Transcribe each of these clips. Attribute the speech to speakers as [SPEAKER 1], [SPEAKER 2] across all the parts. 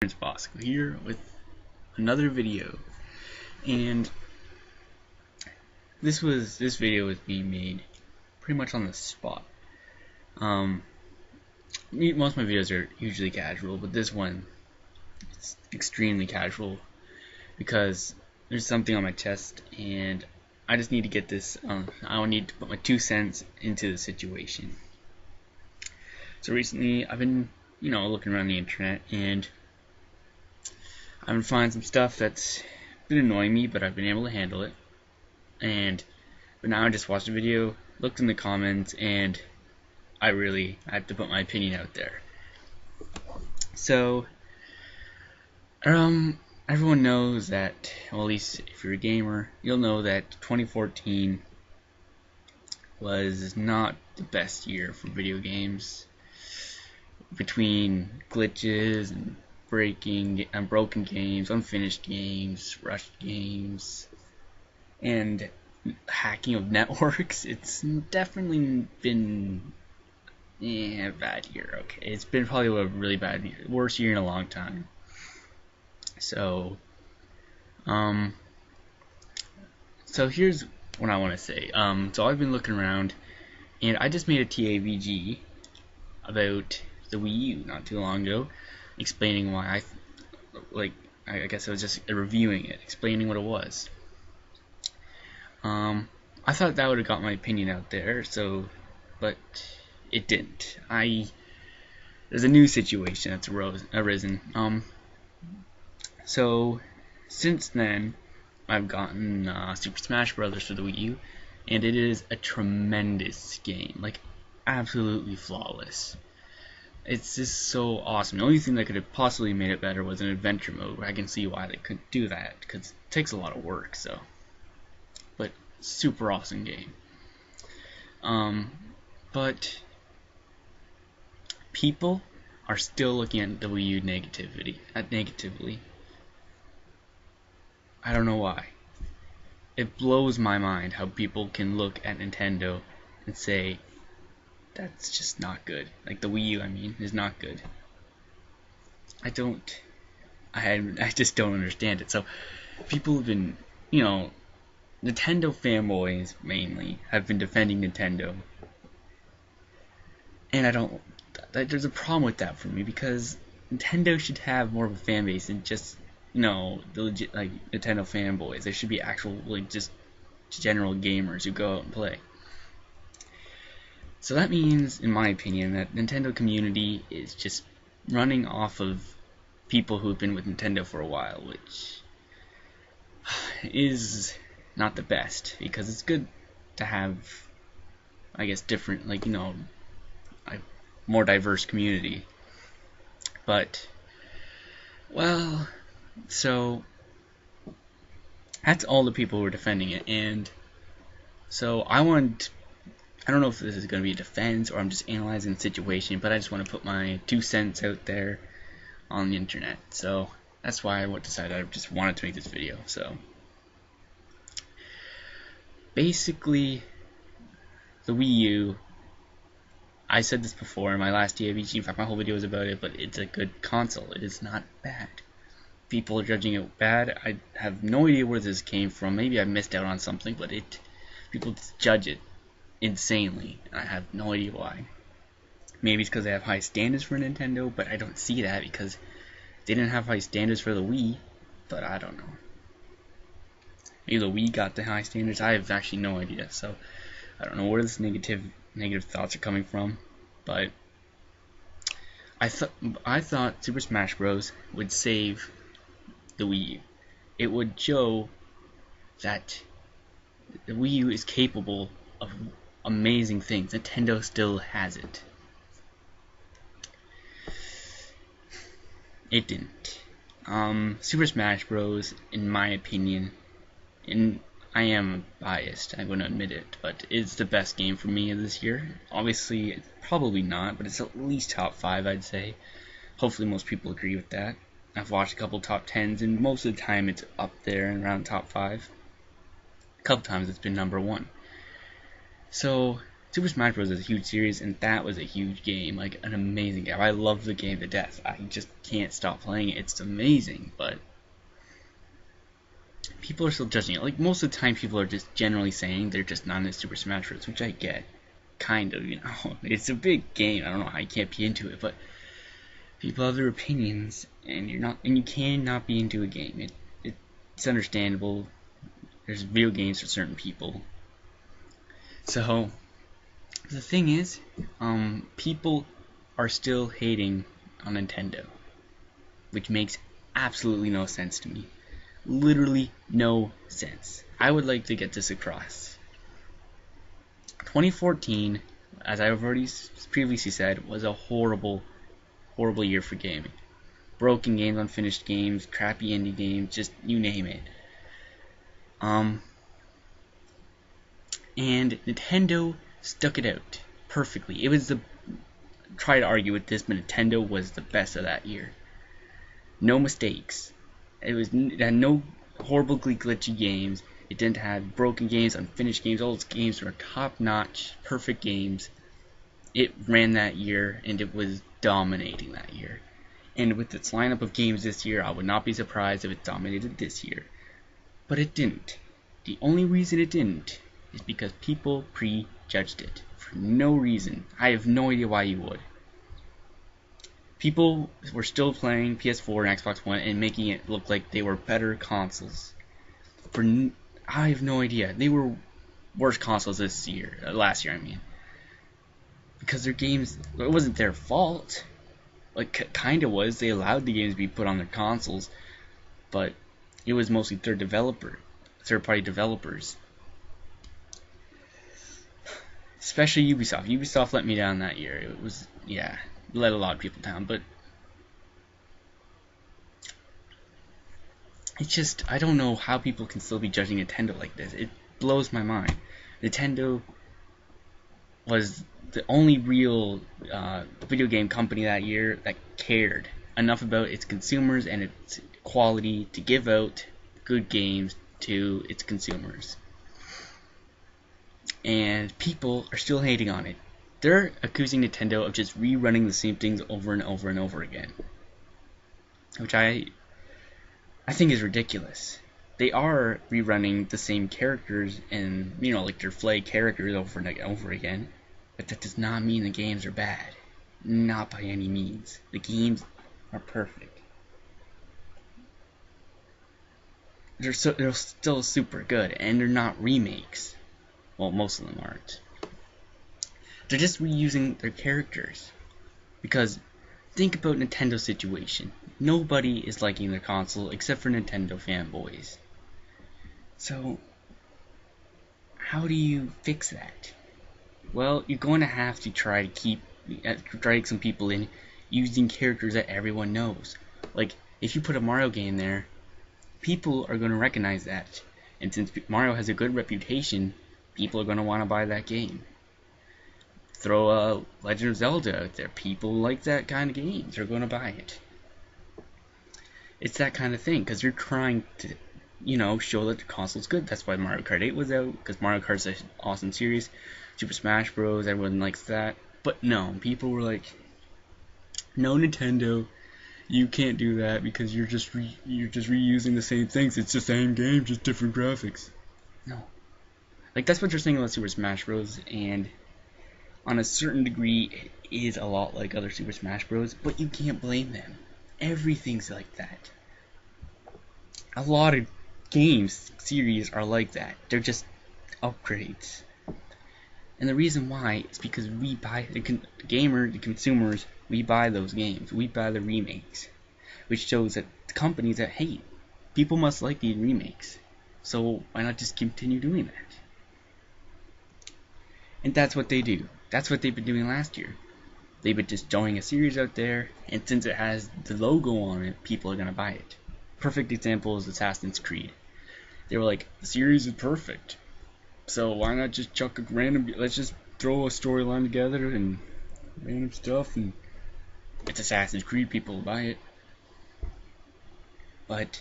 [SPEAKER 1] Bosco here with another video, and this video was being made pretty much on the spot. Most of my videos are usually casual, but this one is extremely casual because there's something on my chest and I just need to get this. I need to put my 2 cents into the situation. So recently I've been looking around the internet, and I've been finding some stuff that's been annoying me, but I've been able to handle it. But now I just watched a video, looked in the comments, and I have to put my opinion out there. So, everyone knows that, well, at least if you're a gamer, you'll know that 2014 was not the best year for video games. Between glitches and broken games, unfinished games, rushed games, and hacking of networks, it's definitely been a bad year. Okay, it's been probably a really bad year, worst year in a long time. So, here's what I want to say. So I've been looking around, and I just made a TAVG about the Wii U not too long ago, explaining why I guess I was just reviewing it, explaining what it was. I thought that would have got my opinion out there, but it didn't. There's a new situation that's arisen. So since then, I've gotten Super Smash Bros. For the Wii U, and it is a tremendous game, like absolutely flawless. It's just so awesome. The only thing that could have possibly made it better was an adventure mode, where I can see why they couldn't do that, because it takes a lot of work. But super awesome game. But people are still looking at the Wii U negatively. I don't know why. It blows my mind how people can look at Nintendo and say, that's just not good. Like the Wii U, is not good. I just don't understand it. So people have been, Nintendo fanboys mainly have been defending Nintendo, and there's a problem with that for me, because Nintendo should have more of a fan base than just the legit Nintendo fanboys. There should be actual just general gamers who go out and play. So that means, in my opinion, that Nintendo community is just running off of people who've been with Nintendo for a while, which is not the best, because it's good to have, I guess, different, a more diverse community. But, well, so that's all the people who are defending it, and so I don't know if this is going to be a defense or I'm just analyzing the situation, but I just want to put my 2 cents out there on the internet. So that's why I decided I just wanted to make this video. So basically, the Wii U, I said this before in my last TAVG, in fact my whole video was about it, but it's a good console. It is not bad. People are judging it bad. I have no idea where this came from. Maybe I missed out on something, but people just judge it insanely. I have no idea why. Maybe it's because they have high standards for Nintendo, but I don't see that, because they didn't have high standards for the Wii. But I don't know. Maybe the Wii got the high standards. I have actually no idea. So I don't know where this negative thoughts are coming from. But I thought Super Smash Bros. Would save the Wii U. It would show that the Wii U is capable of amazing things. Nintendo still has it. It didn't. Super Smash Bros., in my opinion, and I am biased, I'm going to admit it, but it's the best game for me this year. Obviously, it's probably not, but it's at least top 5, I'd say. Hopefully most people agree with that. I've watched a couple top 10s, and most of the time it's up there around top 5. A couple times it's been number 1. So Super Smash Bros. Is a huge series, and that was a huge game, like an amazing game. I love the game to death. I just can't stop playing it. It's amazing, but people are still judging it. Like, most of the time, people are just generally saying they're just not into Super Smash Bros., which I get, kind of, you know. It's a big game. I don't know how you can't be into it, but people have their opinions, and you cannot be into a game. It's understandable. There's video games for certain people. So the thing is, people are still hating on Nintendo, which makes absolutely no sense to me. Literally no sense. I would like to get this across. 2014, as I've already previously said, was a horrible, horrible year for gaming. Broken games, unfinished games, crappy indie games, just you name it. And Nintendo stuck it out perfectly. It was try to argue with this, but Nintendo was the best of that year. No mistakes. It had no horribly glitchy games. It didn't have broken games, unfinished games. All its games were top-notch, perfect games. It ran that year, and it was dominating that year. And with its lineup of games this year, I would not be surprised if it dominated this year. But it didn't. The only reason it didn't is because people prejudged it. For no reason. I have no idea why you would. People were still playing PS4 and Xbox One and making it look like they were better consoles. I have no idea. They were worse consoles last year, I mean. Because their games, it wasn't their fault. Like, kinda was. They allowed the games to be put on their consoles, but it was mostly third-party developers. Especially Ubisoft. Ubisoft let me down that year. It was, yeah, let a lot of people down, but it's just, I don't know how people can still be judging Nintendo like this. It blows my mind. Nintendo was the only real video game company that year that cared enough about its consumers and its quality to give out good games to its consumers. And people are still hating on it. They're accusing Nintendo of just rerunning the same things over and over and over again, which I think is ridiculous. They are rerunning the same characters and, you know, like their flag characters over and over again, but that does not mean the games are bad. Not by any means. The games are perfect. They're still super good, and they're not remakes. Well, most of them aren't. They're just reusing their characters. Because think about Nintendo's situation. Nobody is liking their console except for Nintendo fanboys. So, how do you fix that? Well, you're going to have to try to drag some people in using characters that everyone knows. Like, if you put a Mario game there, people are going to recognize that. And since Mario has a good reputation, people are going to want to buy that game. Throw a Legend of Zelda out there. People like that kind of games. They're going to buy it. It's that kind of thing, because you're trying to, you know, show that the console's good. That's why Mario Kart 8 was out, because Mario Kart's an awesome series. Super Smash Bros., everyone likes that. But no, people were like, no, Nintendo, you can't do that because you're just reusing the same things. It's the same game, just different graphics. No. Like, that's what you're saying about Super Smash Bros., and on a certain degree, it is a lot like other Super Smash Bros., but you can't blame them. Everything's like that. A lot of games, series are like that. They're just upgrades. And the reason why is because we buy, the consumers, we buy those games. We buy the remakes. Which shows that the companies that hate, people must like these remakes. So why not just continue doing that? And that's what they do. That's what they've been doing last year. They've been just throwing a series out there, and since it has the logo on it, people are going to buy it. Perfect example is Assassin's Creed. They were like, the series is perfect, so why not just chuck a random, let's just throw a storyline together and random stuff, and it's Assassin's Creed, people will buy it. But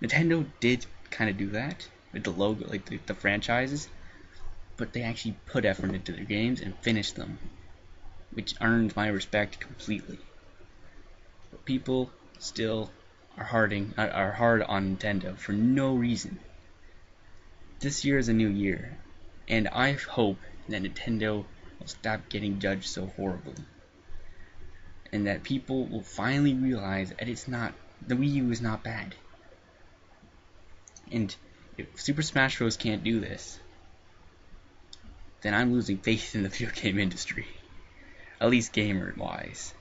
[SPEAKER 1] Nintendo did kind of do that with the logo, like the franchises, but they actually put effort into their games and finish them, which earns my respect completely. But people still are hard on Nintendo for no reason. This year is a new year, and I hope that Nintendo will stop getting judged so horribly, and that people will finally realize that the Wii U is not bad. And if Super Smash Bros. Can't do this, then I'm losing faith in the video game industry, at least gamer-wise.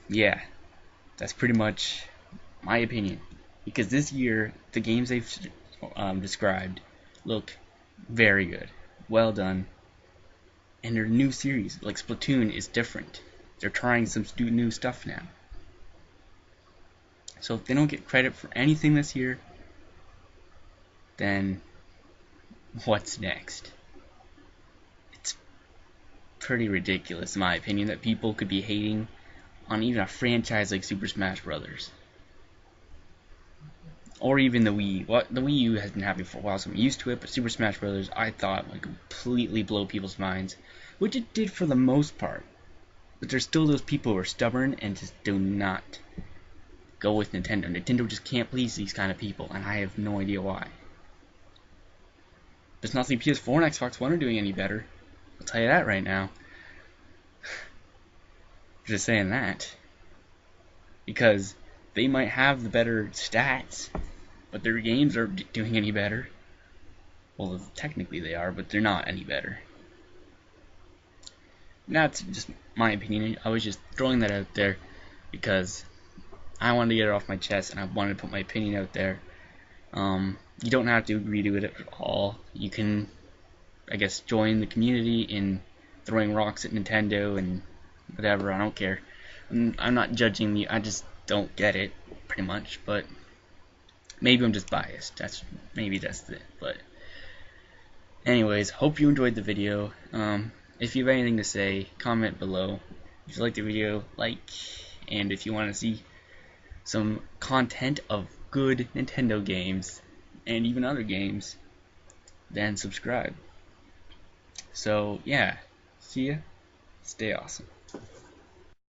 [SPEAKER 1] Yeah, that's pretty much my opinion. Because this year, the games they've described look very good, well done, and their new series, like Splatoon, is different. They're trying some new stuff now. So if they don't get credit for anything this year, then what's next? It's pretty ridiculous, in my opinion, that people could be hating on even a franchise like Super Smash Bros. Or even the Wii. The Wii U has been happening for a while, so I'm used to it, but Super Smash Bros. I thought would completely blow people's minds, which it did for the most part. But there's still those people who are stubborn and just do not go with Nintendo. Nintendo just can't please these kind of people, and I have no idea why. It's not like PS4 and Xbox One are doing any better. I'll tell you that right now. Just saying that. Because they might have the better stats, but their games aren't doing any better. Well, technically they are, but they're not any better. That's just my opinion. I was just throwing that out there because I wanted to get it off my chest, and I wanted to put my opinion out there. You don't have to agree to it at all. You can, I guess, join the community in throwing rocks at Nintendo and whatever. I don't care. I'm not judging you. I just don't get it, pretty much. But maybe I'm just biased. Maybe that's it. But anyways, hope you enjoyed the video. If you have anything to say, comment below. If you like the video, like. And if you want to see some content of good Nintendo games and even other games, then subscribe. So yeah, see ya. Stay awesome.